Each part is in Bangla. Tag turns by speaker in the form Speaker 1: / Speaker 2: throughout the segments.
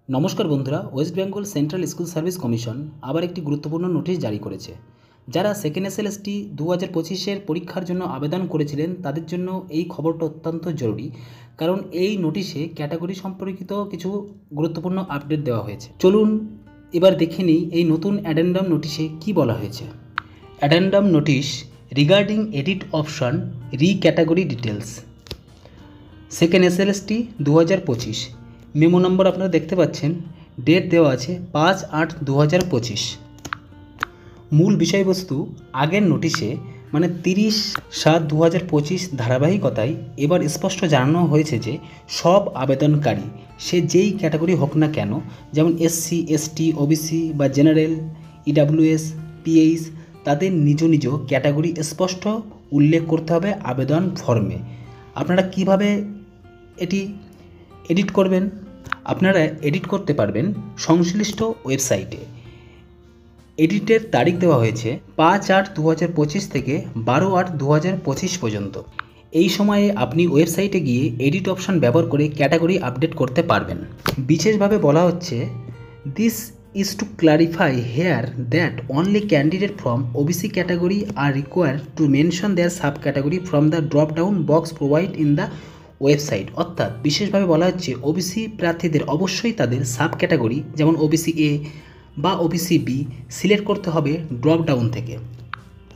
Speaker 1: নমস্কার বন্ধুরা, West Bengal central school service commission আবার একটি গুরুত্বপূর্ণ নোটিশ জারি করেছে। যারা সেকেন্ড এসএলএসটি 2025-এর পরীক্ষার জন্য আবেদন করেছিলেন তাদের জন্য এই খবরটা অত্যন্ত জরুরি, কারণ এই নোটিশে ক্যাটাগরি সম্পর্কিত কিছু গুরুত্বপূর্ণ আপডেট দেওয়া হয়েছে। চলুন এবার দেখে নিই এই নতুন অ্যাডেন্ডাম নোটিশে কি বলা হয়েছে। Addendum notice regarding edit option re category details second SLST 2025। Memo number আপনারা দেখতে পাচ্ছেন, ডেট দেওয়া আছে 5/8/2025। মূল বিষয়বস্তু আগের নোটিশে মানে 30/7/2025 ধারাবাহিকতায় এবার স্পষ্ট জানানো হয়েছে যে সব আবেদনকারী, সে যেই ক্যাটাগরি হোক না কেন, যেমন এসসি, এসটি, ওবিসি বা জেনারেল, ইডাব্লিউএস, পিএইচ, তাদের নিজ নিজ ক্যাটাগরি স্পষ্ট উল্লেখ করতে হবে আবেদন ফর্মে। আপনারা কিভাবে এটি এডিট করবেন? আপনারা এডিট করতে পারবেন সংশ্লিষ্ট ওয়েবসাইটে। এডিটের তারিখ দেওয়া হয়েছে 5/8/2025 থেকে 12/8/2025 পর্যন্ত। এই সময়ে আপনি ওয়েবসাইটে গিয়ে এডিট অপশন ব্যবহার করে ক্যাটাগরি আপডেট করতে পারবেন। বিশেষভাবে বলা হচ্ছে, this is to clarify here that only candidate from OBC category are required to mention their subcategory from the drop down box provided in the website. অর্থাৎ বিশেষভাবে বলা হচ্ছে ওবিসি প্রার্থীদের অবশ্যই তাদের সাব ক্যাটাগরি যেমন ওবিসি এ বা ওবিসি বি সিলেক্ট করতে হবে ড্রপ ডাউন থেকে।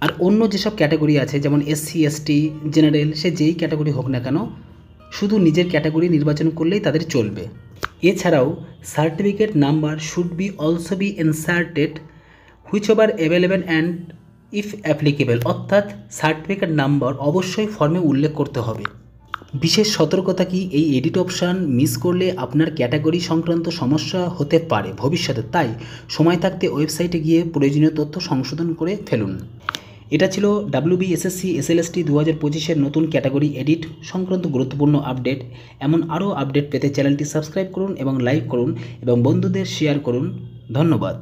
Speaker 1: আর অন্য যেসব ক্যাটাগরি আছে যেমন এসসি, এসটি, জেনারেল, সে যেই ক্যাটাগরি হোক না কেন, শুধু নিজের ক্যাটাগরি নির্বাচন করলেই তাদের চলবে। এছাড়াও certificate number should be also be inserted which over available and if applicable. অর্থাৎ সার্টিফিকেট নাম্বার অবশ্যই ফর্মে উল্লেখ করতে হবে। বিশেষ সতর্কতা কি, এই এডিট অপশান মিস করলে আপনার ক্যাটাগরি সংক্রান্ত সমস্যা হতে পারে ভবিষ্যতে, তাই সময় থাকতে ওয়েবসাইটে গিয়ে প্রয়োজনীয় তথ্য সংশোধন করে ফেলুন। এটা ছিল WBSSC SLST 2025-এর নতুন ক্যাটাগরি এডিট সংক্রান্ত গুরুত্বপূর্ণ আপডেট। এমন আরও আপডেট পেতে চ্যানেলটি সাবস্ক্রাইব করুন এবং লাইক করুন এবং বন্ধুদের শেয়ার করুন। ধন্যবাদ।